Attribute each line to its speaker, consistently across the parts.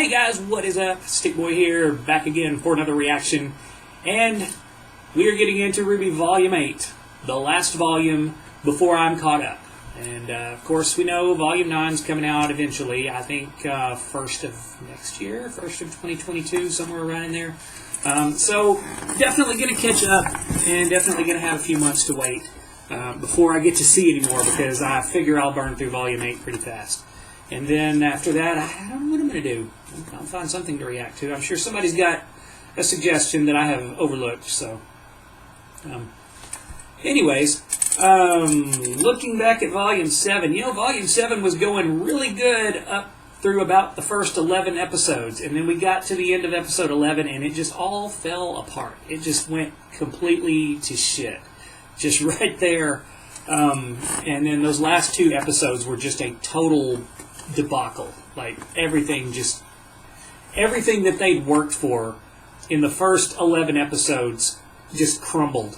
Speaker 1: Hey guys, what is up? Stickboy here, back again for another reaction. And we are getting into RWBY Volume 8, the last volume before I'm caught up. And of course we know Volume 9 is coming out eventually, I think 1st of next year, 1st of 2022, somewhere around in there. So definitely going to catch up and definitely going to have a few months to wait before I get to see anymore, because I figure I'll burn through Volume 8 pretty fast. And then after that, I don't know what I'm going to do. I'll find something to react to. I'm sure somebody's got a suggestion that I have overlooked. So, anyways, looking back at Volume 7, Volume 7 was going really good up through about the first 11 episodes. And then we got to the end of episode 11, and it just all fell apart. It just went completely to shit. Just right there. And then those last two episodes were just a total debacle. Like everything that they'd worked for in the first 11 episodes just crumbled.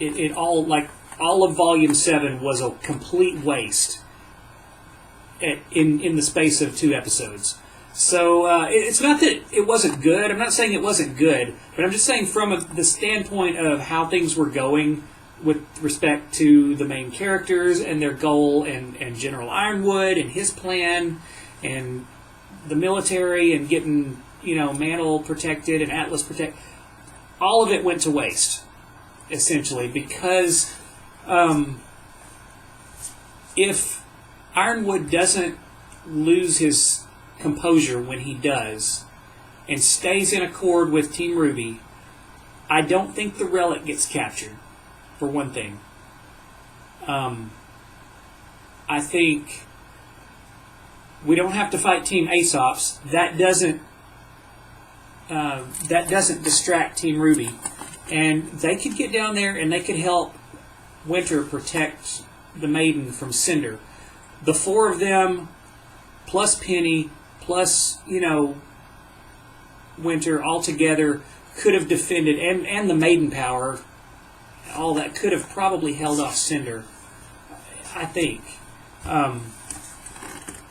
Speaker 1: It all, like, all of Volume 7 was a complete waste in the space of 2 episodes. So it's not that it wasn't good. I'm not saying it wasn't good, but I'm just saying from the standpoint of how things were going with respect to the main characters and their goal, and General Ironwood and his plan, and the military, and getting, Mantle protected and Atlas protected. All of it went to waste, essentially, because if Ironwood doesn't lose his composure when he does, and stays in accord with Team RWBY, I don't think the relic gets captured. For one thing, I think we don't have to fight Team Aesop's. That doesn't distract Team RWBY, and they could get down there and they could help Winter protect the Maiden from Cinder. The 4 of them, plus Penny, plus Winter, all together could have defended, and the Maiden power. All that could have probably held off Cinder, I think.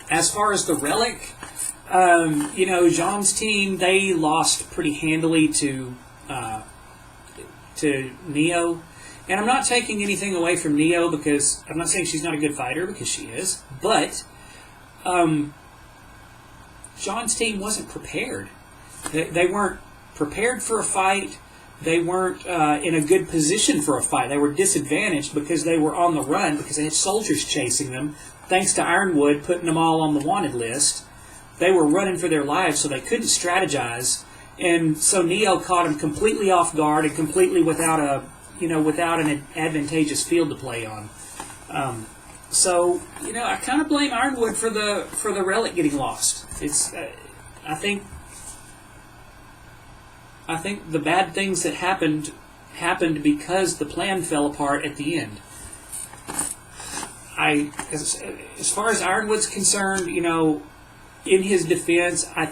Speaker 1: As far as the relic, Jean's team, they lost pretty handily to Neo. And I'm not taking anything away from Neo, because I'm not saying she's not a good fighter, because she is. But Jean's team wasn't prepared. They weren't prepared for a fight. They weren't in a good position for a fight. They were disadvantaged because they were on the run, because they had soldiers chasing them, thanks to Ironwood putting them all on the wanted list. They were running for their lives, so they couldn't strategize. And so Neo caught them completely off guard and completely without an advantageous field to play on. So I kind of blame Ironwood for the relic getting lost. It's I think the bad things that happened because the plan fell apart at the end. As far as Ironwood's concerned, in his defense, I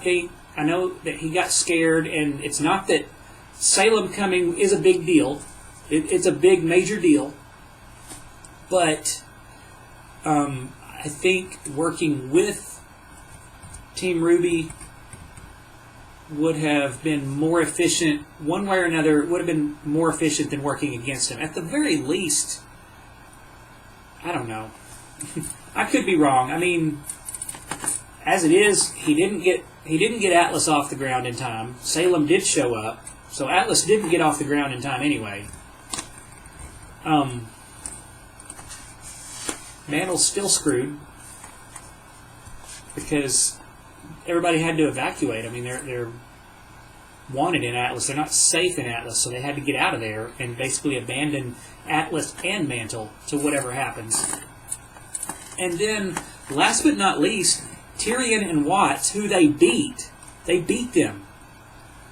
Speaker 1: know that he got scared, and it's not that Salem coming is a big deal. It's a big, major deal. But I think working with Team RWBY would have been more efficient, one way or another. Would have been more efficient than working against him. At the very least, I don't know. I could be wrong. I mean, as it is, he didn't get Atlas off the ground in time. Salem did show up, so Atlas didn't get off the ground in time anyway. Mantle's still screwed because everybody had to evacuate. I mean, they're wanted in Atlas. They're not safe in Atlas, so they had to get out of there and basically abandon Atlas and Mantle to whatever happens. And then, last but not least, Tyrion and Watts, who they beat them.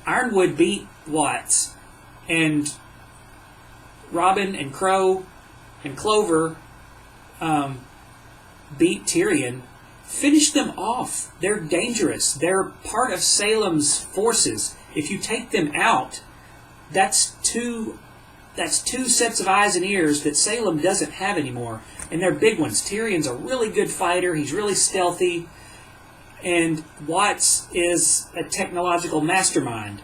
Speaker 1: Ironwood beat Watts, and Robin and Crow and Clover beat Tyrion. Finish them off. They're dangerous. They're part of Salem's forces. If you take them out, that's two sets of eyes and ears that Salem doesn't have anymore. And they're big ones. Tyrion's a really good fighter. He's really stealthy. And Watts is a technological mastermind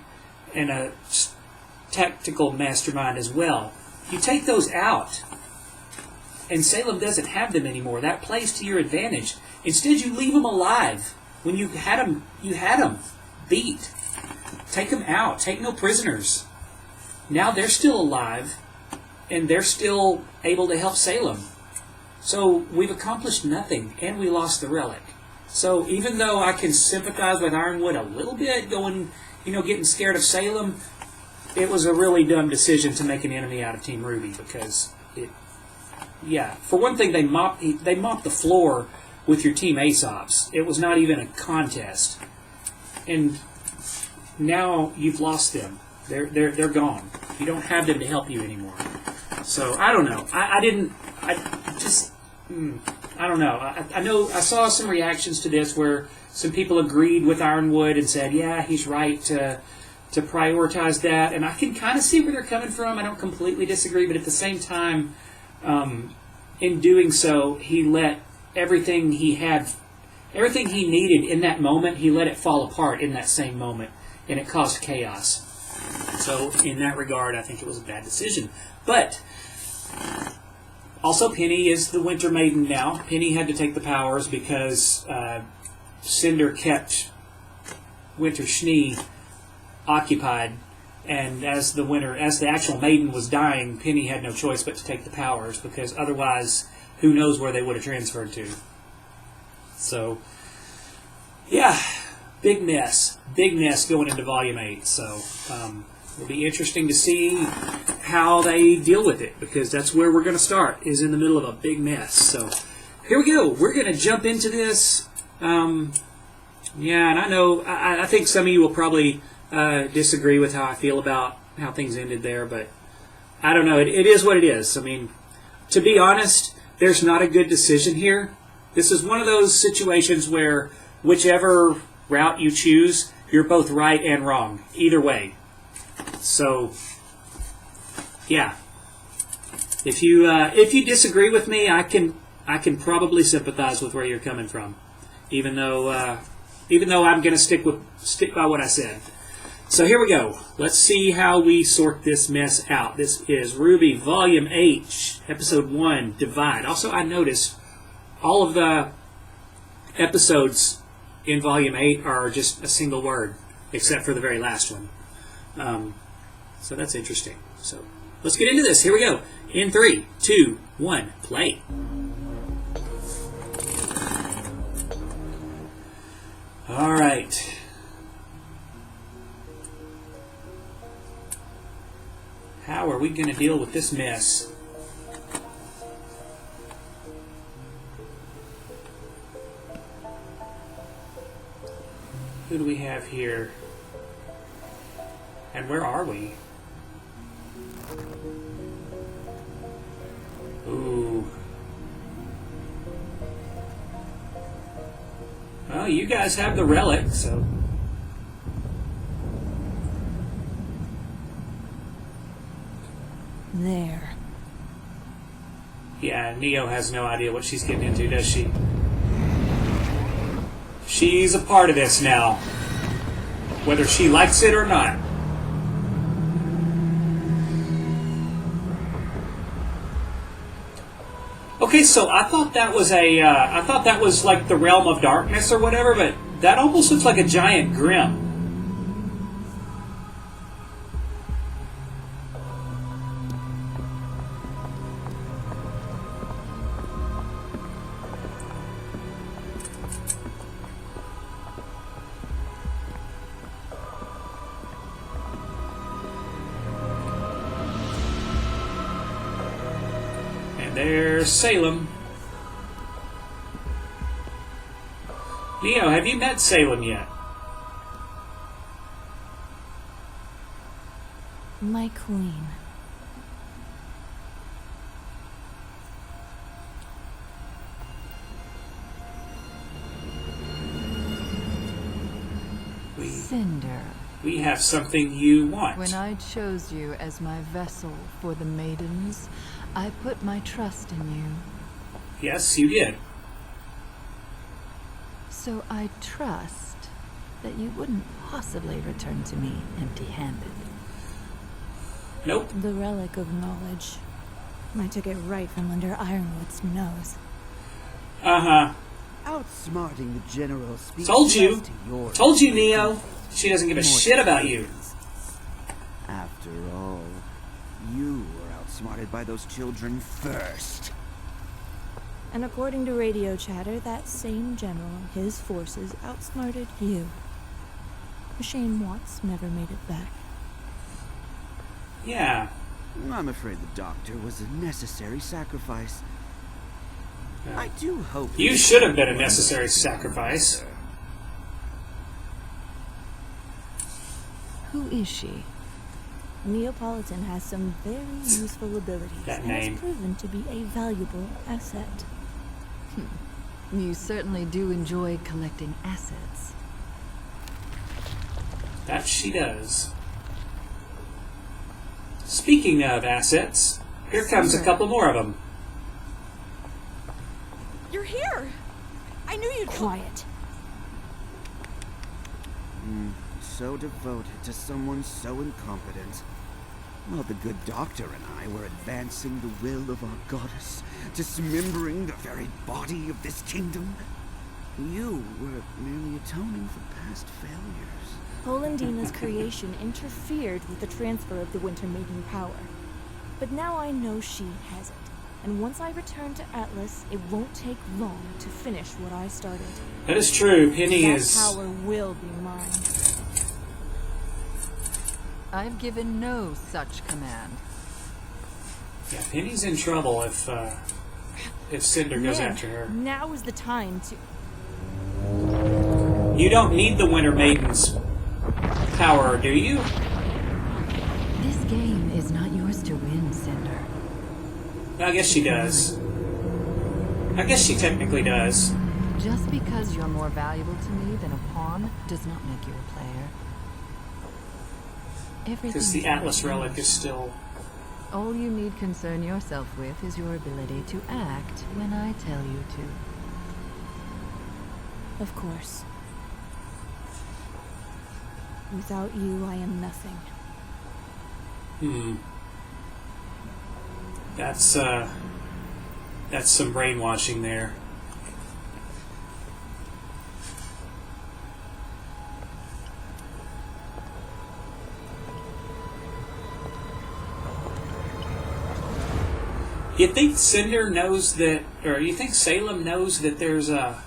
Speaker 1: and a tactical mastermind as well. You take those out, and Salem doesn't have them anymore. That plays to your advantage. Instead, you leave them alive. When you had them beat. Take them out. Take no prisoners. Now they're still alive, and they're still able to help Salem. So we've accomplished nothing, and we lost the relic. So even though I can sympathize with Ironwood a little bit, getting scared of Salem, it was a really dumb decision to make an enemy out of Team RWBY, because for one thing, they mopped the floor with your Team Aesop's. It was not even a contest, and now you've lost them. They're gone. You don't have them to help you anymore. So I don't know. I don't know. I know I saw some reactions to this where some people agreed with Ironwood and said, yeah, he's right to prioritize that. And I can kind of see where they're coming from. I don't completely disagree, but at the same time, in doing so, he let everything he needed in that moment, he let it fall apart in that same moment, and it caused chaos. So in that regard, I think it was a bad decision. But also, Penny is the Winter Maiden now. Penny had to take the powers because Cinder kept Winter Schnee occupied, and as the actual Maiden was dying, Penny had no choice but to take the powers, because otherwise, who knows where they would have transferred to. So, yeah, big mess going into Volume 8. So, it'll be interesting to see how they deal with it, because that's where we're going to start, is in the middle of a big mess. So here we go. We're going to jump into this. And I know, I think some of you will probably disagree with how I feel about how things ended there, but I don't know. It is what it is. I mean, to be honest, there's not a good decision here. This is one of those situations where whichever route you choose, you're both right and wrong, either way. So, yeah, if you disagree with me, I can probably sympathize with where you're coming from, even though I'm going to stick by what I said. So here we go. Let's see how we sort this mess out. This is RWBY Volume 8, Episode 1, Divide. Also, I noticed all of the episodes in Volume 8 are just a single word, except for the very last one. So that's interesting. So let's get into this. Here we go. In 3, 2, 1, play. All right. How are we going to deal with this mess? Who do we have here? And where are we? Ooh. Well, you guys have the relic, so...
Speaker 2: There.
Speaker 1: Yeah, Neo has no idea what she's getting into, does she? She's a part of this now, whether she likes it or not. Okay, so I thought that was like the realm of darkness or whatever, but that almost looks like a giant grim. There's Salem. Neo, have you met Salem yet?
Speaker 2: My queen. Cinder.
Speaker 1: We have something you want.
Speaker 2: When I chose you as my vessel for the maidens, I put my trust in you.
Speaker 1: Yes, you did.
Speaker 2: So I trust that you wouldn't possibly return to me empty-handed.
Speaker 1: Nope.
Speaker 3: The relic of knowledge. I took it right from under Ironwood's nose.
Speaker 1: Uh-huh.
Speaker 4: Outsmarting the general speaks
Speaker 1: Told you.
Speaker 4: less to your
Speaker 1: Told you, Neo. She doesn't give a
Speaker 4: more
Speaker 1: shit about you.
Speaker 4: After all, you were outsmarted by those children first.
Speaker 3: And according to radio chatter, that same general and his forces outsmarted you. A shame Watts never made it back.
Speaker 1: Yeah.
Speaker 4: I'm afraid the doctor was a necessary sacrifice. I do hope
Speaker 1: You should have been a necessary sacrifice.
Speaker 2: Who is she?
Speaker 3: Neapolitan has some very useful abilities
Speaker 1: That
Speaker 3: and
Speaker 1: name.
Speaker 3: has proven to be a valuable asset.
Speaker 2: You certainly do enjoy collecting assets.
Speaker 1: That she does. Speaking of assets, here comes a couple more of them.
Speaker 3: You're here! I knew you'd quiet.
Speaker 4: so devoted to someone so incompetent. While the good doctor and I were advancing the will of our goddess, dismembering the very body of this kingdom, you were merely atoning for past failures.
Speaker 3: Polendina's creation interfered with the transfer of the Winter Maiden power. But now I know she has it. And once I return to Atlas, it won't take long to finish what I started.
Speaker 1: That is true. Penny
Speaker 3: That
Speaker 1: is...
Speaker 3: power will be mine.
Speaker 2: I've given no such command.
Speaker 1: Yeah, Penny's in trouble if Cinder goes
Speaker 3: Man,
Speaker 1: after her.
Speaker 3: now is the time to...
Speaker 1: You don't need the Winter Maiden's power, do you?
Speaker 2: This game is not yours to win, Cinder.
Speaker 1: I guess she does. I guess she technically does.
Speaker 2: Just because you're more valuable to me than a pawn does not make you a player.
Speaker 1: Because the Atlas relic is still...
Speaker 2: All you need concern yourself with is your ability to act when I tell you to.
Speaker 3: Of course. Without you, I am nothing.
Speaker 1: That's some brainwashing there. You think Cinder knows that, or you think Salem knows that there's a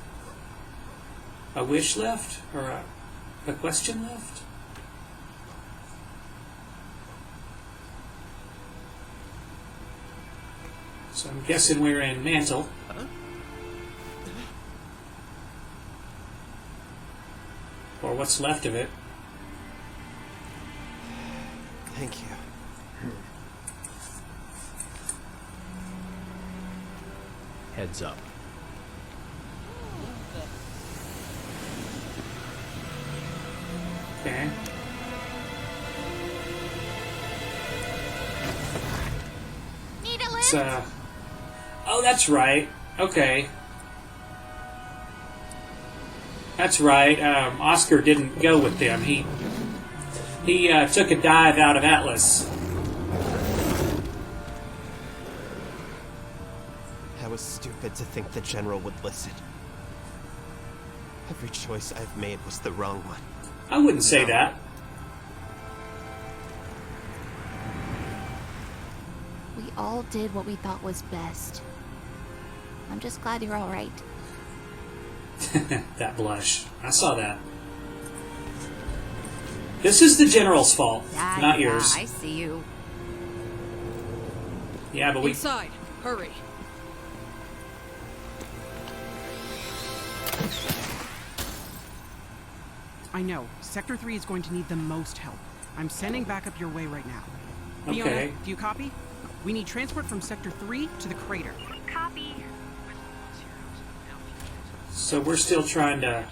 Speaker 1: wish left, or a question left? So I'm guessing we're in Mantle. Or what's left of it.
Speaker 5: Thank you. Heads up.
Speaker 1: Okay.
Speaker 6: Need a lift?
Speaker 1: It's, oh, that's right. Okay. That's right. Oscar didn't go with them. He took a dive out of Atlas.
Speaker 5: I was stupid to think the General would listen. Every choice I've made was the wrong one.
Speaker 1: I wouldn't say that.
Speaker 6: We all did what we thought was best. I'm just glad you're all right.
Speaker 1: That blush. I saw that. This is the General's fault, not yours.
Speaker 6: I see you.
Speaker 1: Yeah, but we...
Speaker 7: Inside. Hurry.
Speaker 8: I know. Sector 3 is going to need the most help. I'm sending backup your way right now.
Speaker 1: Okay.
Speaker 8: Fiona, do you copy? We need transport from Sector 3 to the crater.
Speaker 6: Copy.
Speaker 1: So we're still trying to...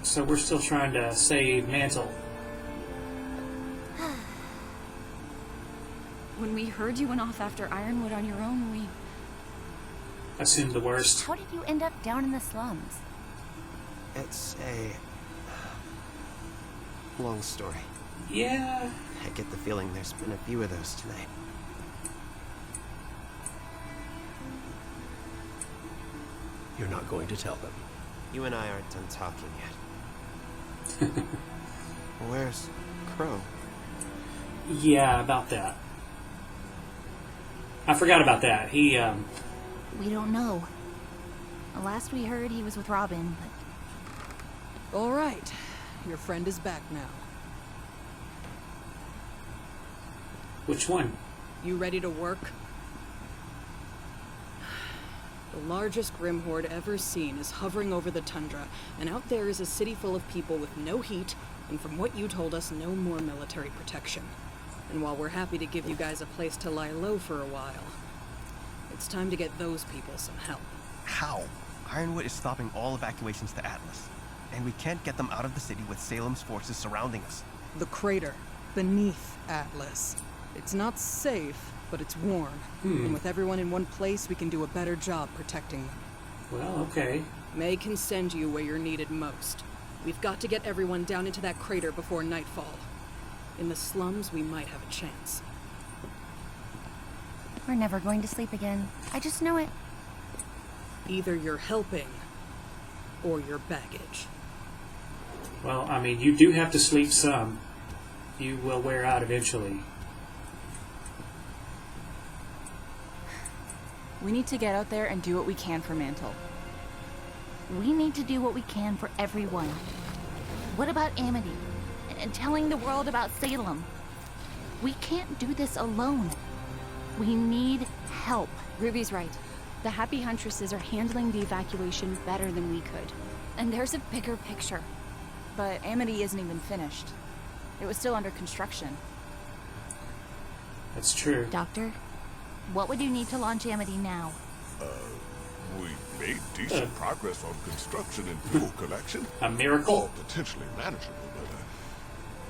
Speaker 1: So we're still trying to save Mantle.
Speaker 9: When we heard you went off after Ironwood on your own,
Speaker 1: assumed the worst.
Speaker 6: How did you end up down in the slums?
Speaker 5: It's a long story.
Speaker 1: Yeah.
Speaker 5: I get the feeling there's been a few of those tonight.
Speaker 7: You're not going to tell them.
Speaker 5: You and I aren't done talking yet. Where's Crow?
Speaker 1: Yeah, about that. I forgot about that. He,
Speaker 6: We don't know. Last we heard, he was with Robin, but
Speaker 9: All right. Your friend is back now.
Speaker 1: which one?
Speaker 9: You ready to work? The largest Grim Horde ever seen is hovering over the tundra, and out there is a city full of people with no heat, and from what you told us, no more military protection. And while we're happy to give you guys a place to lie low for a while, it's time to get those people some help.
Speaker 10: How? Ironwood is stopping all evacuations to Atlas, and we can't get them out of the city with Salem's forces surrounding us.
Speaker 9: The crater, beneath Atlas. It's not safe, but it's warm. And with everyone in one place, we can do a better job protecting them.
Speaker 1: Well, okay.
Speaker 9: May can send you where you're needed most. We've got to get everyone down into that crater before nightfall. In the slums, we might have a chance.
Speaker 6: we're never going to sleep again. I just know it.
Speaker 9: Either you're helping, or you're baggage.
Speaker 1: Well, I mean, you do have to sleep some. You will wear out eventually.
Speaker 11: We need to get out there and do what we can for Mantle.
Speaker 6: We need to do what we can for everyone. What about Amity? And telling the world about Salem? We can't do this alone. We need help.
Speaker 11: Ruby's right. The Happy Huntresses are handling the evacuation better than we could.
Speaker 6: And there's a bigger picture.
Speaker 11: But Amity isn't even finished. It was still under construction.
Speaker 1: That's true.
Speaker 6: Doctor, what would you need to launch Amity now?
Speaker 12: We made decent progress on construction and fuel collection.
Speaker 1: A miracle?
Speaker 12: All potentially manageable,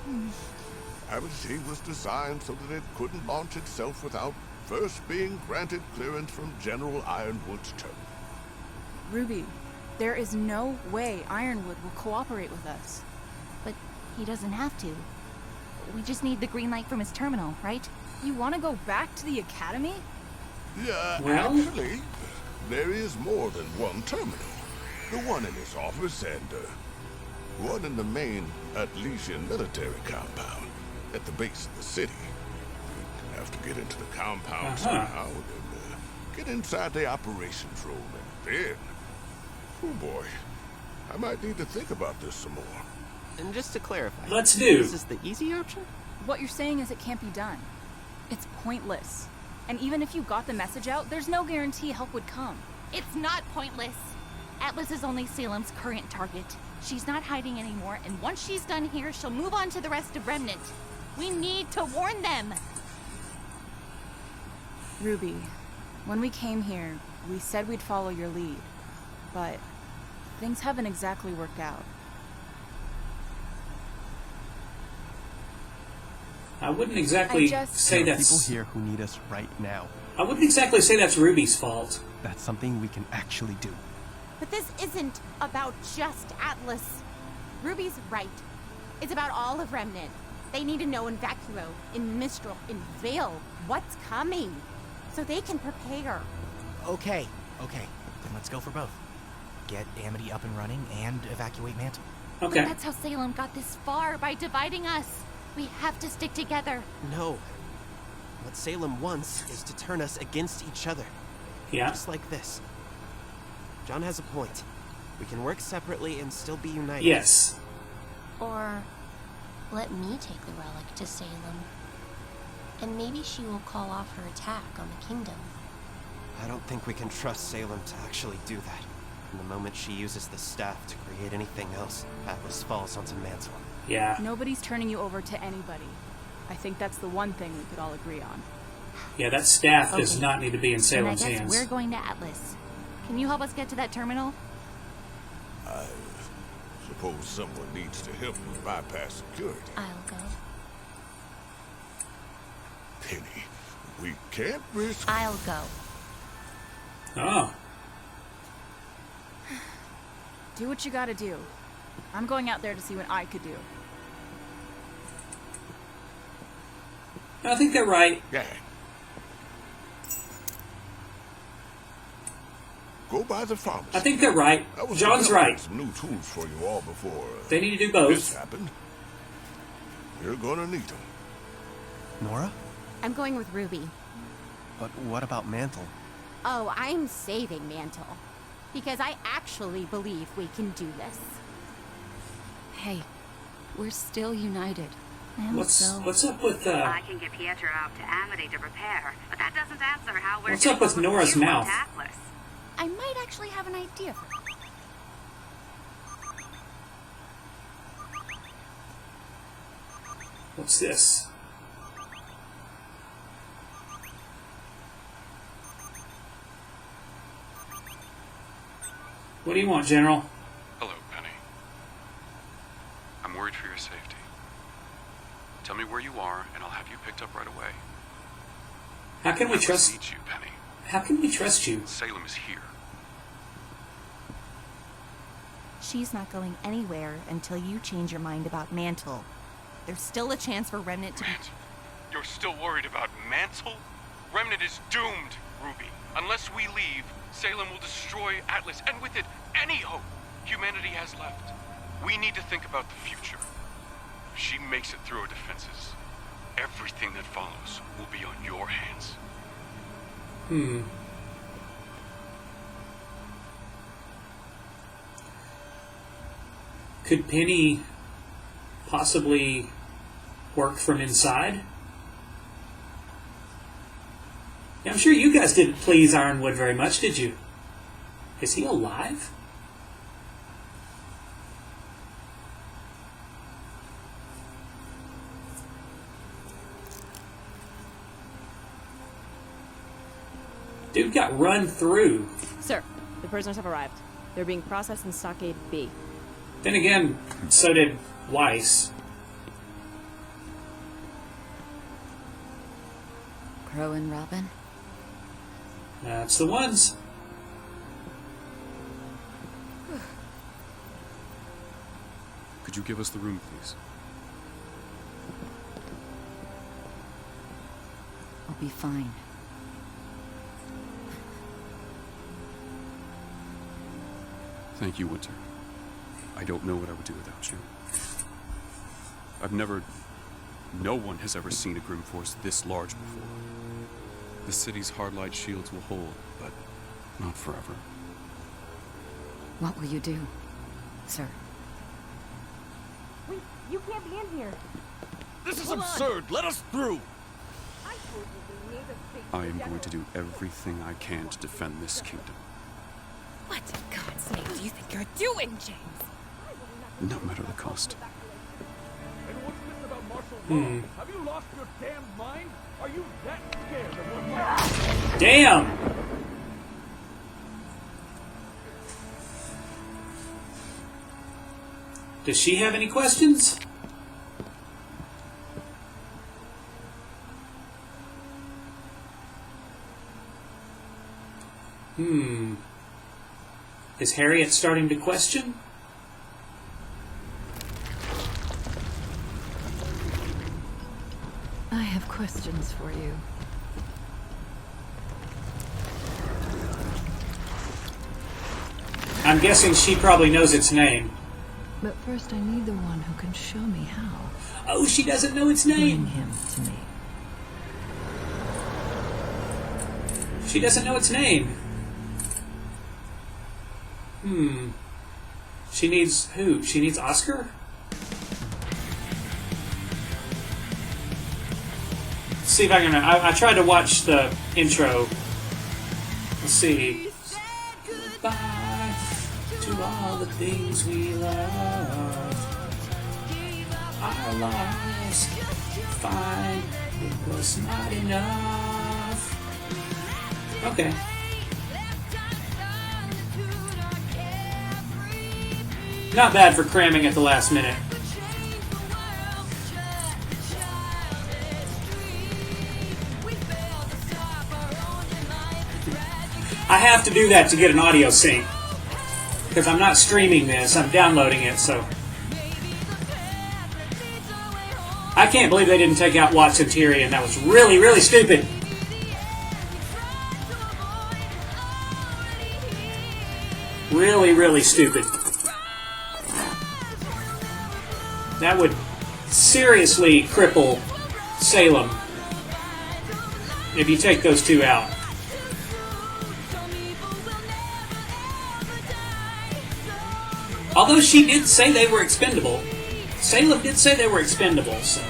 Speaker 12: but Amity was designed so that it couldn't launch itself without first being granted clearance from General Ironwood's terminal.
Speaker 11: Ruby, there is no way Ironwood will cooperate with us.
Speaker 6: But he doesn't have to. We just need the green light from his terminal, right?
Speaker 11: You want to go back to the Academy?
Speaker 12: Yeah,
Speaker 1: Well?
Speaker 12: actually, there is more than one terminal. The one in his office and one in the main Atletian military compound at the base of the city. We'd have to get into the compound somehow and get inside the operations room, and then, oh boy, I might need to think about this some more.
Speaker 5: And just to clarify,
Speaker 1: Let's do.
Speaker 5: this is the easy option?
Speaker 11: What you're saying is it can't be done. It's pointless. And even if you got the message out, there's no guarantee help would come.
Speaker 6: It's not pointless. Atlas is only Salem's current target. She's not hiding anymore, and once she's done here, she'll move on to the rest of Remnant. We need to warn them.
Speaker 11: Ruby, when we came here, we said we'd follow your lead. But things haven't exactly worked out.
Speaker 1: I wouldn't exactly say
Speaker 10: There are
Speaker 1: that's...
Speaker 10: people here who need us right now.
Speaker 1: I wouldn't exactly say that's Ruby's fault.
Speaker 10: That's something we can actually do.
Speaker 13: But this isn't about just Atlas. Ruby's right. It's about all of Remnant. They need to know in Vacuo, in Mistral, in Vale, what's coming, so they can prepare.
Speaker 14: Okay, then let's go for both. Get Amity up and running and evacuate Mantle.
Speaker 1: Okay.
Speaker 6: But that's how Salem got this far, by dividing us. We have to stick together.
Speaker 5: No. What Salem wants is to turn us against each other.
Speaker 1: Yeah.
Speaker 5: Just like this. John has a point. We can work separately and still be united.
Speaker 1: Yes.
Speaker 6: Or let me take the relic to Salem. And maybe she will call off her attack on the kingdom.
Speaker 5: I don't think we can trust Salem to actually do that. And the moment she uses the staff to create anything else, Atlas falls onto Mantle.
Speaker 1: Yeah.
Speaker 11: Nobody's turning you over to anybody. I think that's the one thing we could all agree on.
Speaker 1: Yeah, that staff does
Speaker 6: Okay.
Speaker 1: not need to be in
Speaker 6: And I
Speaker 1: Salem's
Speaker 6: guess
Speaker 1: hands.
Speaker 6: we're going to Atlas. Can you help us get to that terminal?
Speaker 12: I suppose someone needs to help me bypass security.
Speaker 6: I'll go.
Speaker 12: Penny, we can't risk...
Speaker 6: I'll go.
Speaker 1: Oh.
Speaker 11: Do what you gotta do. I'm going out there to see what I could do.
Speaker 1: I think they're right.
Speaker 12: Yeah. Go by the pharmacy.
Speaker 1: I think they're right.
Speaker 12: I was
Speaker 1: John's
Speaker 12: developing
Speaker 1: right.
Speaker 12: Some new tools for you all before
Speaker 1: They need to do both.
Speaker 12: this happened. You're gonna need them.
Speaker 10: Nora?
Speaker 13: I'm going with Ruby.
Speaker 10: But what about Mantle?
Speaker 13: Oh, I'm saving Mantle. Because I actually believe we can do this.
Speaker 6: Hey, we're still united.
Speaker 1: What's up with
Speaker 15: I can get Pietro out to Amity to repair, but that doesn't answer how we're
Speaker 1: What's up with Nora's mouth?
Speaker 6: I might actually have an idea for
Speaker 1: What's this? What do you want, General?
Speaker 16: Hello, Penny. I'm worried for your safety. Tell me where you are, and I'll have you picked up right away.
Speaker 1: How can we trust
Speaker 16: I need you, Penny.
Speaker 1: How can we trust you?
Speaker 16: Salem is here.
Speaker 3: She's not going anywhere until you change your mind about Mantle. There's still a chance for Remnant to be...
Speaker 16: You're still worried about Mantle? Remnant is doomed, Ruby. Unless we leave, Salem will destroy Atlas, and with it, any hope humanity has left. We need to think about the future. If she makes it through her defenses, everything that follows will be on your hands.
Speaker 1: Could Penny possibly work from inside? Yeah, I'm sure you guys didn't please Ironwood very much, did you? Is he alive? Dude got run through.
Speaker 17: Sir, the prisoners have arrived. They're being processed in Stockade B.
Speaker 1: Then again, so did Weiss.
Speaker 6: Crow and Robin.
Speaker 1: That's the ones.
Speaker 16: Could you give us the room, please?
Speaker 6: I'll be fine.
Speaker 16: Thank you, Winter. I don't know what I would do without you. No one has ever seen a Grim Force this large before. The city's hard-light shields will hold, but not forever.
Speaker 6: What will you do, sir?
Speaker 3: Wait, you can't be in here.
Speaker 18: This is absurd! Let us through!
Speaker 16: I am going to do everything I can to defend this kingdom.
Speaker 3: What in God's name do you think you're doing, James?
Speaker 16: No matter the cost.
Speaker 18: Have you lost your damn mind? Are you that scared of what
Speaker 1: Damn! Does she have any questions? Is Harriet starting to question?
Speaker 2: I have questions for you.
Speaker 1: I'm guessing she probably knows its name.
Speaker 2: But first I need the one who can show me how.
Speaker 1: Oh, she doesn't know its name.
Speaker 2: Bring him to me.
Speaker 1: She doesn't know its name. She needs who? She needs Oscar? Let's see if I can... I tried to watch the intro. Let's see. Goodbye to all the things we love. Our lives fine. It was not enough. Okay. Not bad for cramming at the last minute. I have to do that to get an audio sync. because I'm not streaming this, I'm downloading it, so. I can't believe they didn't take out Watson Tyrion. That was really, really stupid. Really, really stupid. That would seriously cripple Salem if you take those two out. Although she did say they were expendable. Salem did say they were expendable, so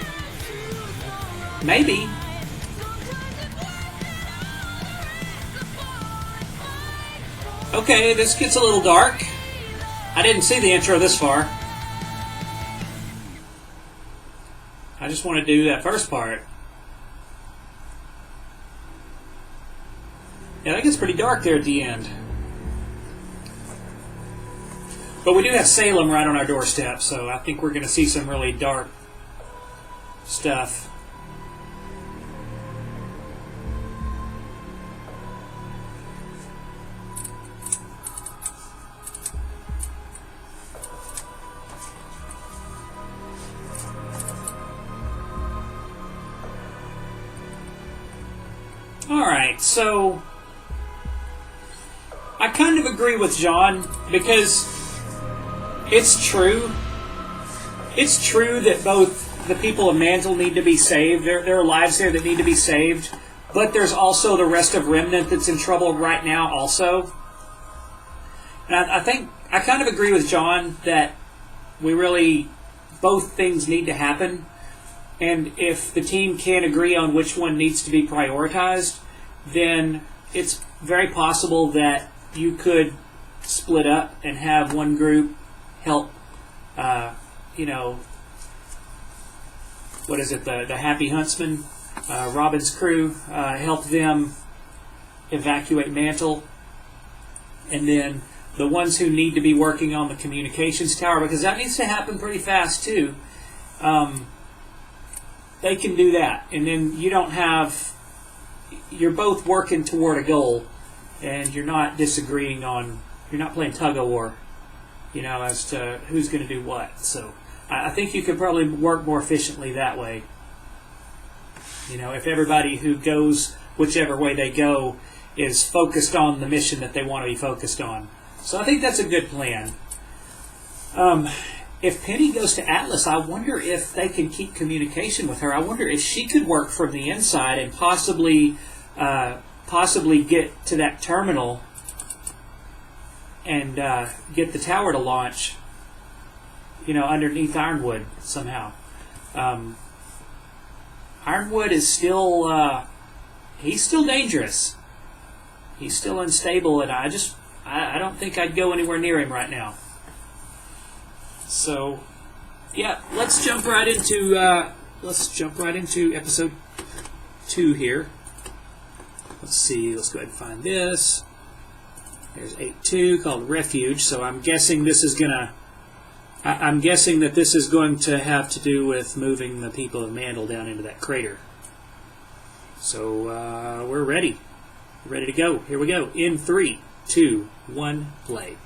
Speaker 1: maybe. Okay, this gets a little dark. I didn't see the intro this far. I just want to do that first part. Yeah, that gets pretty dark there at the end. But we do have Salem right on our doorstep, so I think we're going to see some really dark stuff. Alright, so I kind of agree with John because it's true. It's true that both the people of Mantle need to be saved. There are lives there that need to be saved. But there's also the rest of Remnant that's in trouble right now also. And I think, I kind of agree with John that we really, both things need to happen. And if the team can't agree on which one needs to be prioritized, then it's very possible that you could split up and have one group help, what is it, the Happy Huntsman, Robin's crew, help them evacuate Mantle. And then the ones who need to be working on the communications tower, because that needs to happen pretty fast too, they can do that. And then you don't have, you're both working toward a goal, and you're not disagreeing on, you're not playing tug-of-war, as to who's going to do what. So I think you could probably work more efficiently that way. If everybody who goes whichever way they go is focused on the mission that they want to be focused on. So I think that's a good plan. If Penny goes to Atlas, I wonder if they can keep communication with her. I wonder if she could work from the inside and possibly get to that terminal and get the tower to launch, underneath Ironwood somehow. Ironwood is still, he's still dangerous. He's still unstable, and I don't think I'd go anywhere near him right now. So, yeah, let's jump right into episode 2 here. Let's see. Let's go ahead and find this. There's 8.2 called Refuge. So I'm guessing this is gonna. I'm guessing that this is going to have to do with moving the people of Mandel down into that crater. So we're ready. Ready to go. Here we go. In 3, 2, 1, play.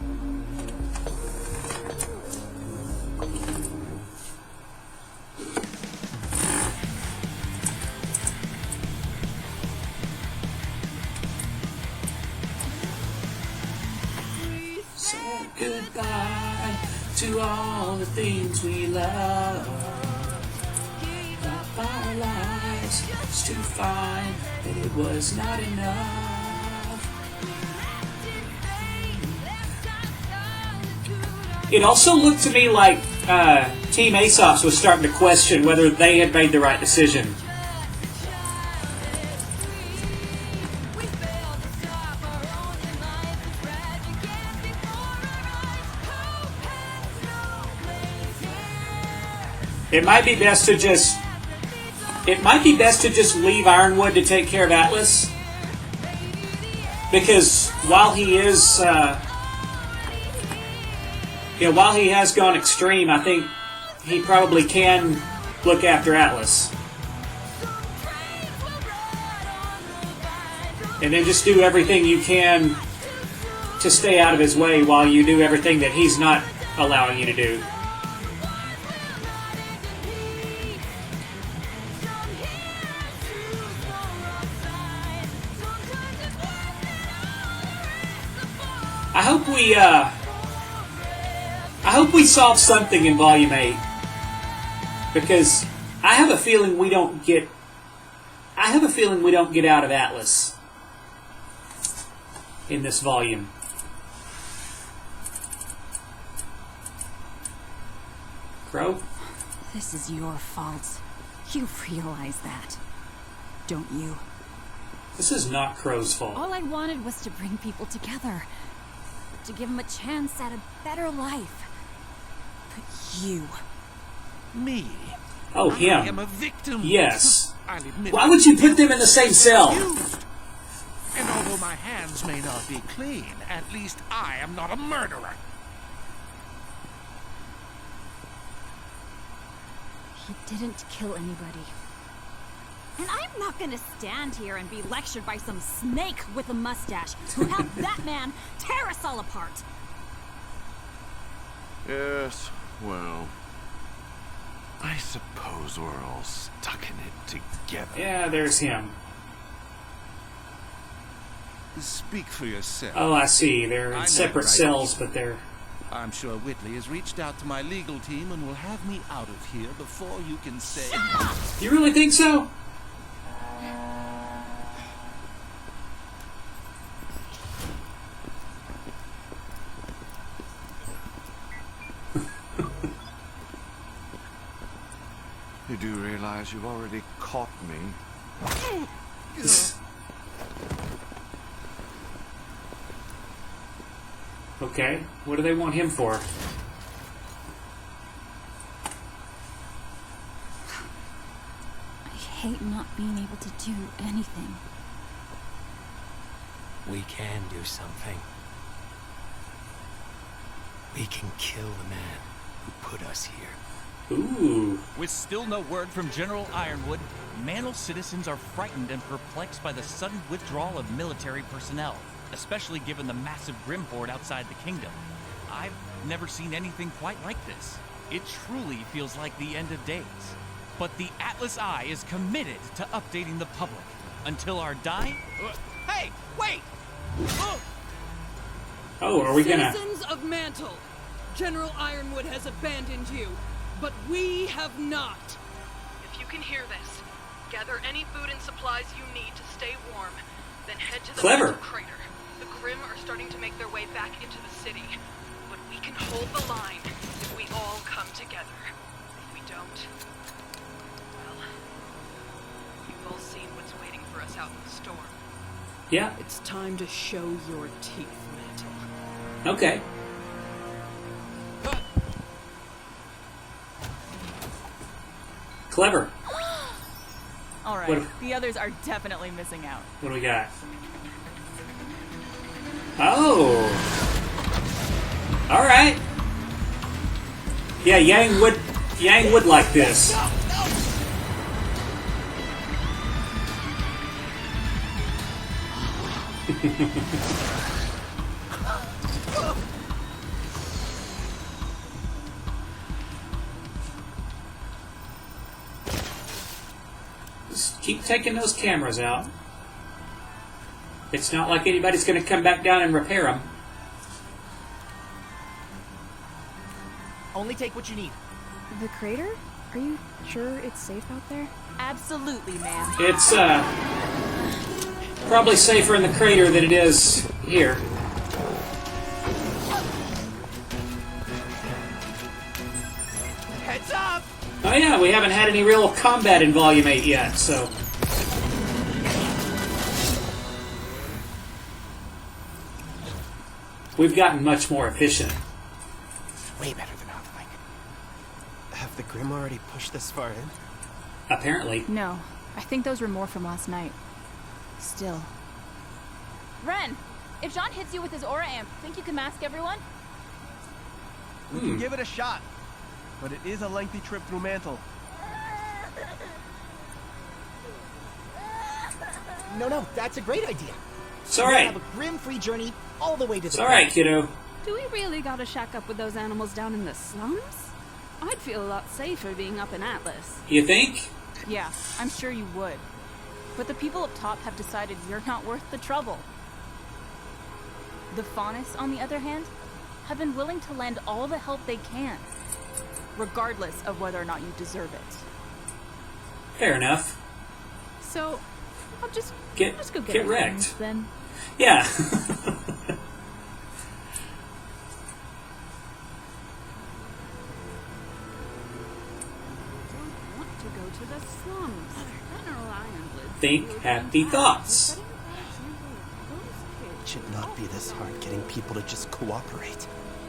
Speaker 1: Say goodbye to all the things we love. Up our lives just to find that it was not enough. It also looked to me like Team Aesop's was starting to question whether they had made the right decision. It might be best to just leave Ironwood to take care of Atlas, because while he is while he has gone extreme, I think he probably can look after Atlas. And then just do everything you can to stay out of his way while you do everything that he's not allowing you to do. I hope we solve something in Volume 8, because I have a feeling we don't get out of Atlas in this volume. Crow?
Speaker 19: This is your fault. You realize that, don't you?
Speaker 1: This is not Crow's fault.
Speaker 19: All I wanted was to bring people together. To give them a chance at a better life. But you...
Speaker 20: Me?
Speaker 1: Oh, him.
Speaker 20: I am a victim.
Speaker 1: Yes.
Speaker 20: I'll admit.
Speaker 1: Why would you put them in the same cell?
Speaker 20: And although my hands may not be clean, at least I am not a murderer.
Speaker 19: He didn't kill anybody. And I'm not gonna stand here and be lectured by some snake with a mustache who helped that man tear us all apart.
Speaker 12: Yes, well, I suppose we're all stuck in it together.
Speaker 1: Yeah, there's him.
Speaker 20: Speak for yourself.
Speaker 1: Oh, I see. They're in separate cells, but they're...
Speaker 20: I'm sure Whitley has reached out to my legal team and will have me out of here before you can say...
Speaker 1: You really think so?
Speaker 12: You do realize you've already caught me?
Speaker 1: Okay, what do they want him for?
Speaker 19: I hate not being able to do anything.
Speaker 14: We can do something. We can kill the man who put us here.
Speaker 1: Ooh.
Speaker 21: With still no word from General Ironwood, Mantle citizens are frightened and perplexed by the sudden withdrawal of military personnel, especially given the massive Grim Horde outside the kingdom. I've never seen anything quite like this. It truly feels like the end of days. But the Atlas Eye is committed to updating the public. Until our dying... Hey, wait!
Speaker 1: Oh, are we gonna...
Speaker 9: Citizens of Mantle, General Ironwood has abandoned you, but we have not. If you can hear this, gather any food and supplies you need to stay warm, then head to the Mantle crater. The Grimm are starting to make their way back into the city, but we can hold the line if we all come together. If we don't, well, you've all seen what's waiting for us out in the storm.
Speaker 1: Yeah.
Speaker 9: It's time to show your teeth, Mantle.
Speaker 1: Okay. Clever.
Speaker 11: All right, the others are definitely missing out.
Speaker 1: What do we got? Oh. All right. Yeah, Yang would like this. Just keep taking those cameras out. It's not like anybody's going to come back down and repair them.
Speaker 14: Only take what you need.
Speaker 17: The crater? Are you sure it's safe out there?
Speaker 11: Absolutely, ma'am.
Speaker 1: It's probably safer in the crater than it is here.
Speaker 20: Heads up!
Speaker 1: Oh yeah, we haven't had any real combat in Volume 8 yet, so... We've gotten much more efficient.
Speaker 5: Way better than I would like. Have the Grimm already pushed this far in?
Speaker 1: Apparently.
Speaker 11: No, I think those were more from last night. Still.
Speaker 3: Ren, if Jean hits you with his aura amp, think you can mask everyone?
Speaker 10: We can give it a shot, but it is a lengthy trip through Mantle.
Speaker 14: No, that's a great idea.
Speaker 1: It's alright.
Speaker 14: We'll have a grim-free journey all the way to the
Speaker 1: It's alright, kiddo.
Speaker 19: Do we really gotta shack up with those animals down in the slums? I'd feel a lot safer being up in Atlas.
Speaker 1: You think?
Speaker 11: Yeah, I'm sure you would. But the people up top have decided you're not worth the trouble. The Faunus, on the other hand, have been willing to lend all the help they can, regardless of whether or not you deserve it.
Speaker 1: Fair enough.
Speaker 11: So, I'll just
Speaker 1: Get
Speaker 11: go get our
Speaker 1: wrecked.
Speaker 11: friends, then.
Speaker 1: Yeah.
Speaker 19: Want to go to the slums. General Ironwood.
Speaker 1: Think happy thoughts.
Speaker 5: It should not be this hard getting people to just cooperate.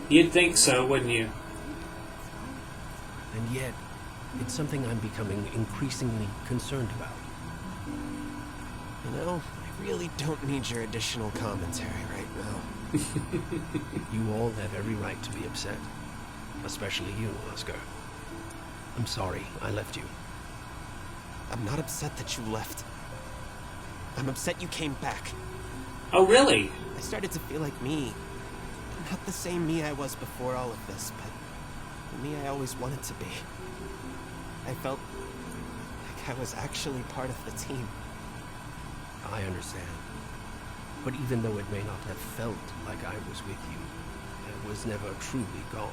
Speaker 1: You'd think so, wouldn't you?
Speaker 7: And yet, it's something I'm becoming increasingly concerned about.
Speaker 5: You know, I really don't need your additional commentary right now.
Speaker 7: You all have every right to be upset. Especially you, Oscar. I'm sorry I left you.
Speaker 5: I'm not upset that you left. I'm upset you came back.
Speaker 1: Oh, really?
Speaker 5: I started to feel like me. Not the same me I was before all of this, but the me I always wanted to be. I felt like I was actually part of the team.
Speaker 7: I understand. But even though it may not have felt like I was with you, I was never truly gone.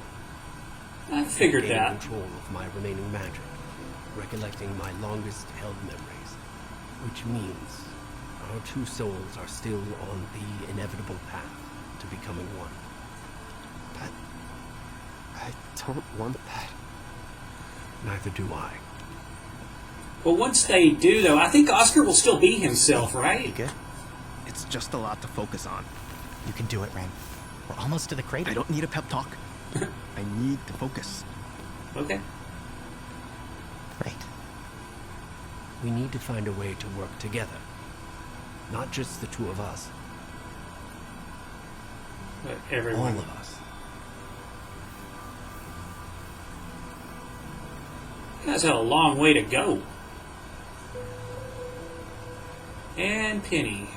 Speaker 1: I figured
Speaker 7: Gaining
Speaker 1: that.
Speaker 7: control of my remaining magic, recollecting my longest held memories, which means our two souls are still on the inevitable path to becoming one.
Speaker 5: But I don't want that.
Speaker 7: Neither do I.
Speaker 1: Well, once they do, though, I think Oscar will still be himself, right?
Speaker 10: Good. It's just a lot to focus on.
Speaker 14: You can do it, Ren. We're almost to the crater.
Speaker 10: I don't need a pep talk. I need to focus.
Speaker 1: Okay.
Speaker 14: Great.
Speaker 7: We need to find a way to work together. Not just the two of us.
Speaker 1: But everyone.
Speaker 7: All of us.
Speaker 1: You guys have a long way to go. And Penny.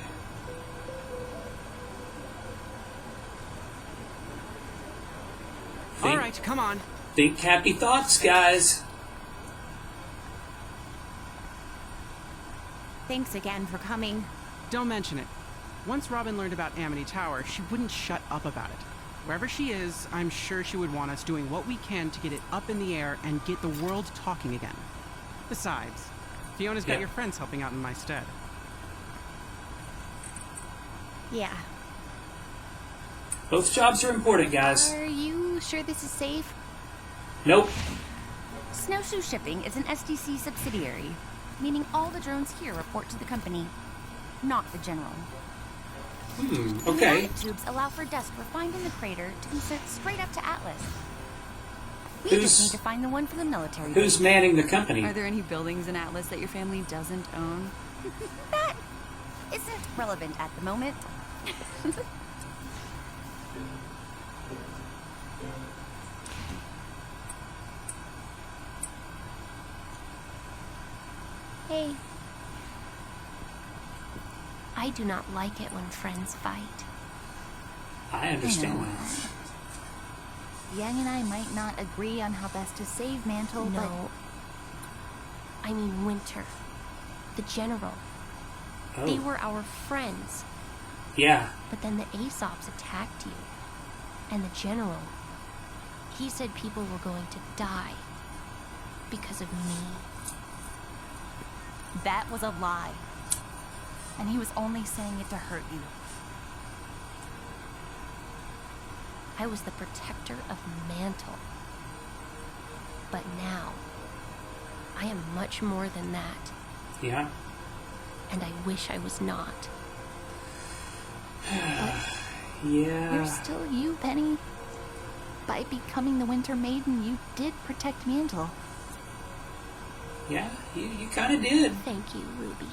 Speaker 8: All right, come on.
Speaker 1: Think happy thoughts, guys.
Speaker 13: Thanks again for coming.
Speaker 8: Don't mention it. Once Robin learned about Amity Tower, she wouldn't shut up about it. Wherever she is, I'm sure she would want us doing what we can to get it up in the air and get the world talking again. Besides, Fiona's got
Speaker 1: Yeah.
Speaker 8: your friends helping out in my stead.
Speaker 13: Yeah.
Speaker 1: Both jobs are important, guys.
Speaker 6: Are you sure this is safe?
Speaker 1: Nope.
Speaker 6: Snowshoe Shipping is an SDC subsidiary, meaning all the drones here report to the company, not the general.
Speaker 1: Okay.
Speaker 6: Pneumatic tubes allow for dust refined in the crater to be sent straight up to Atlas. We just need to find the one for the military.
Speaker 1: Who's
Speaker 6: base.
Speaker 1: manning the company?
Speaker 2: Are there any buildings in Atlas that your family doesn't own?
Speaker 6: That isn't relevant at the moment. Hey. I do not like it when friends fight.
Speaker 1: I understand
Speaker 6: know.
Speaker 1: that.
Speaker 6: Yang and I might not agree on how best to save Mantle,
Speaker 13: No.
Speaker 6: but... I mean Winter. The General.
Speaker 1: Oh.
Speaker 6: They were our friends.
Speaker 1: Yeah.
Speaker 6: But then the Aesops attacked you. And the General... He said people were going to die. Because of me. That was a lie. And he was only saying it to hurt you. I was the protector of Mantle. But now, I am much more than that.
Speaker 1: Yeah.
Speaker 6: And I wish I was not.
Speaker 1: Yeah.
Speaker 6: You're still you, Penny. By becoming the Winter Maiden, you did protect Mantle.
Speaker 1: Yeah, you kind of did.
Speaker 6: Thank you, Ruby.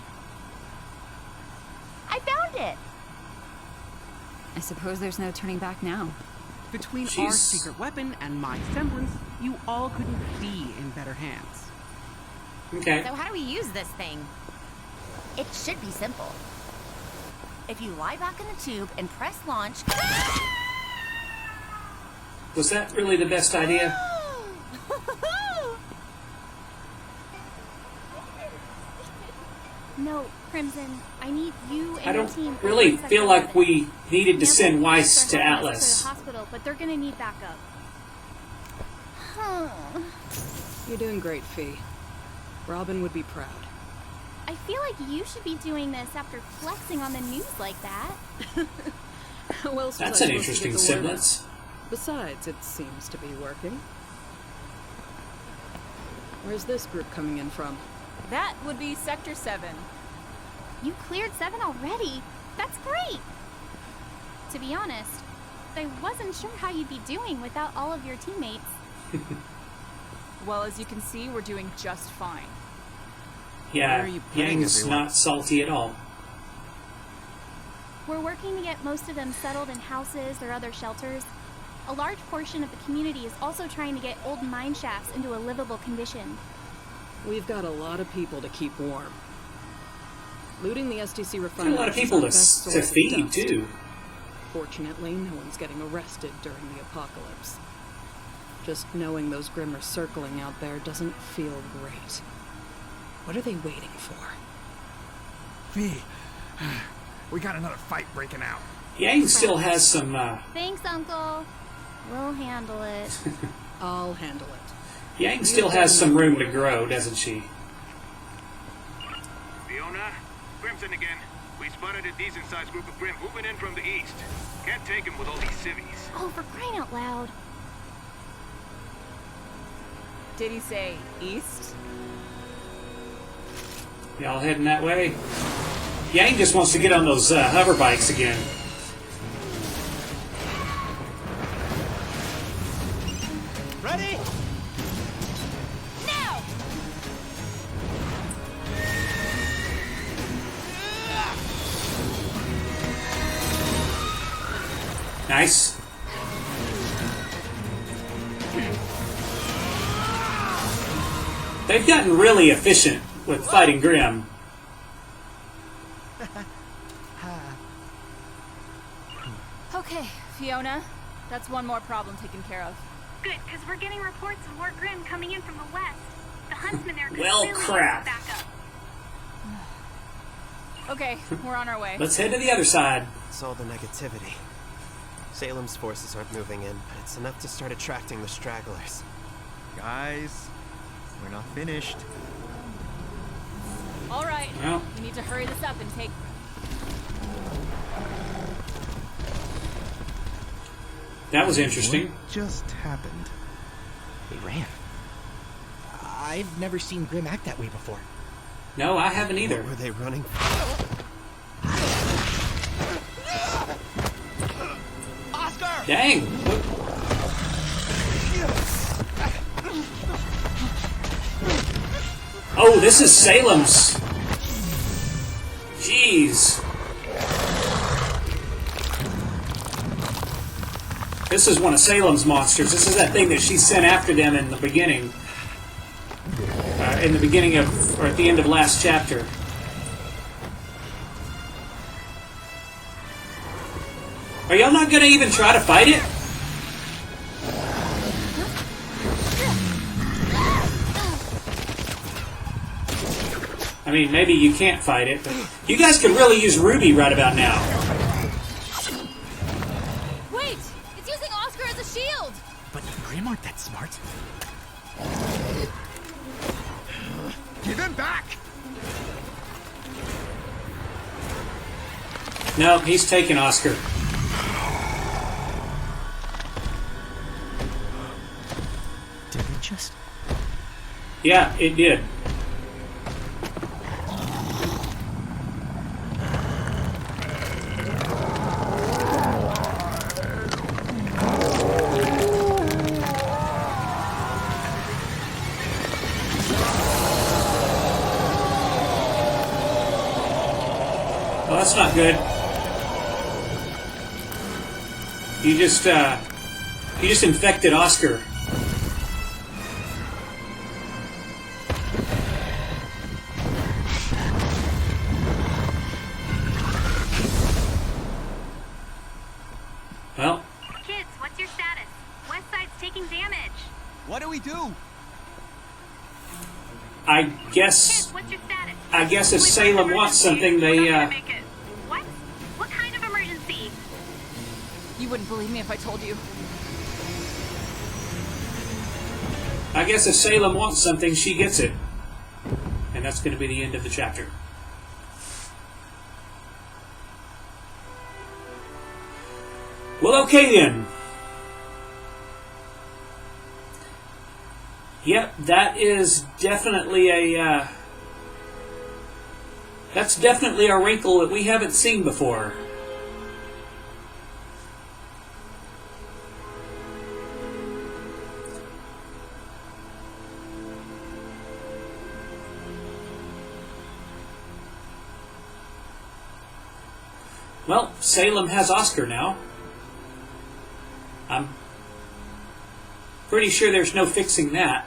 Speaker 6: I found it!
Speaker 2: I suppose there's no turning back now.
Speaker 8: Between our secret weapon and my semblance, you all couldn't be in better hands.
Speaker 1: Okay.
Speaker 13: So how do we use this thing?
Speaker 6: It should be simple. If you lie back in the tube and press launch...
Speaker 1: Was that really the best idea?
Speaker 4: No, Crimson, I need you and
Speaker 1: I
Speaker 4: your
Speaker 1: don't
Speaker 4: team for
Speaker 1: really
Speaker 4: Sector
Speaker 1: feel like
Speaker 4: 11.
Speaker 1: we needed to send
Speaker 4: Nancy
Speaker 1: Weiss
Speaker 4: for
Speaker 1: to
Speaker 4: helping us
Speaker 1: Atlas.
Speaker 4: To the hospital, but they're gonna need backup.
Speaker 9: You're doing great, Fee. Robin would be proud.
Speaker 4: I feel like you should be doing this after flexing on the news like that.
Speaker 9: How else was
Speaker 1: That's
Speaker 9: I
Speaker 1: an
Speaker 9: supposed to
Speaker 1: interesting
Speaker 9: get the word out?
Speaker 1: semblance.
Speaker 9: Besides, it seems to be working. Where's this group coming in from?
Speaker 11: That would be Sector 7.
Speaker 4: You cleared 7 already? That's great! To be honest, I wasn't sure how you'd be doing without all of your teammates.
Speaker 11: Well, as you can see, we're doing just fine.
Speaker 1: Yeah,
Speaker 5: Where are you putting
Speaker 1: Yang's
Speaker 5: everyone?
Speaker 1: not salty at all.
Speaker 4: We're working to get most of them settled in houses or other shelters. A large portion of the community is also trying to get old mine shafts into a livable condition.
Speaker 9: We've got a lot of people to keep warm. Looting the STC
Speaker 1: Got a
Speaker 9: refinery
Speaker 1: lot of
Speaker 9: is
Speaker 1: people
Speaker 9: our
Speaker 1: to,
Speaker 9: best
Speaker 1: to
Speaker 9: source of
Speaker 1: feed,
Speaker 9: dust.
Speaker 1: too.
Speaker 9: Fortunately, no one's getting arrested during the apocalypse. Just knowing those Grimm are circling out there doesn't feel great. What are they waiting for?
Speaker 20: Fee, we got another fight breaking out.
Speaker 1: Yang still has some,
Speaker 4: Thanks, Uncle. We'll handle it.
Speaker 9: I'll handle it.
Speaker 1: Yang still has some room to grow, doesn't she?
Speaker 22: Fiona, Crimson again. We spotted a decent-sized group of Grimm moving in from the east. Can't take them with all these civvies.
Speaker 4: Oh, for crying out loud.
Speaker 11: Did he say east?
Speaker 1: Y'all heading that way? Yang just wants to get on those hover bikes again.
Speaker 5: Ready?
Speaker 6: Now!
Speaker 1: Nice. They've gotten really efficient with fighting Grimm.
Speaker 11: Okay, Fiona. That's one more problem taken care of.
Speaker 4: Good, because we're getting reports of more Grimm coming in from the west. The huntsman there could
Speaker 1: Well,
Speaker 4: really use
Speaker 1: crap.
Speaker 4: backup.
Speaker 11: Okay, we're on our way.
Speaker 1: Let's head to the other side.
Speaker 5: It's all the negativity. Salem's forces aren't moving in, but it's enough to start attracting the stragglers.
Speaker 10: Guys, we're not finished.
Speaker 11: All right,
Speaker 1: Well.
Speaker 11: we need to hurry this up and take...
Speaker 1: That was interesting.
Speaker 10: What just happened?
Speaker 14: They ran. I've never seen Grimm act that way before.
Speaker 1: No, I haven't either.
Speaker 5: What were they running?
Speaker 14: Oscar!
Speaker 1: Dang. Oh, this is Salem's. Jeez. This is one of Salem's monsters. This is that thing that she sent after them in the beginning. In the beginning of, or at the end of last chapter. Are y'all not gonna even try to fight it? I mean, maybe you can't fight it, but you guys could really use RWBY right about now.
Speaker 6: Wait! It's using Oscar as a shield!
Speaker 14: But Grimm aren't that smart.
Speaker 20: Give him back!
Speaker 1: No, he's taking Oscar.
Speaker 14: Did it just?
Speaker 1: Yeah, it did. Well, that's not good. You just infected Oscar.
Speaker 4: taking damage.
Speaker 10: What do we do?
Speaker 1: I guess.
Speaker 4: What's your status?
Speaker 1: I guess if Salem wants something, they.
Speaker 4: What? What kind of emergency?
Speaker 11: You wouldn't believe me if I told you.
Speaker 1: I guess if Salem wants something, she gets it. And that's going to be the end of the chapter. Well, okay then. Yep, that is definitely a... that's definitely a wrinkle that we haven't seen before. Well, Salem has Oscar now. I'm pretty sure there's no fixing that.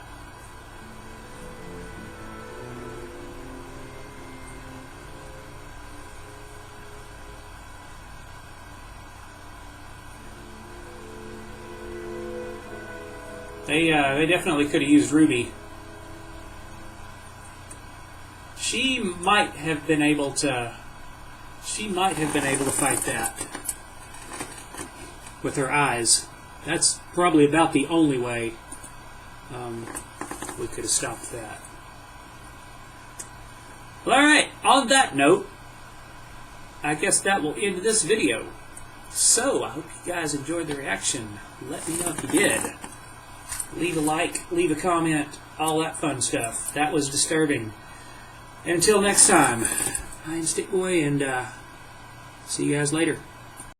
Speaker 1: They definitely could have used Ruby. She might have been able to fight that with her eyes. That's probably about the only way we could have stopped that. Well, alright, on that note, I guess that will end this video. So, I hope you guys enjoyed the reaction. Let me know if you did. Leave a like, leave a comment, all that fun stuff. That was disturbing. And until next time, I'm Stick Boy, and see you guys later.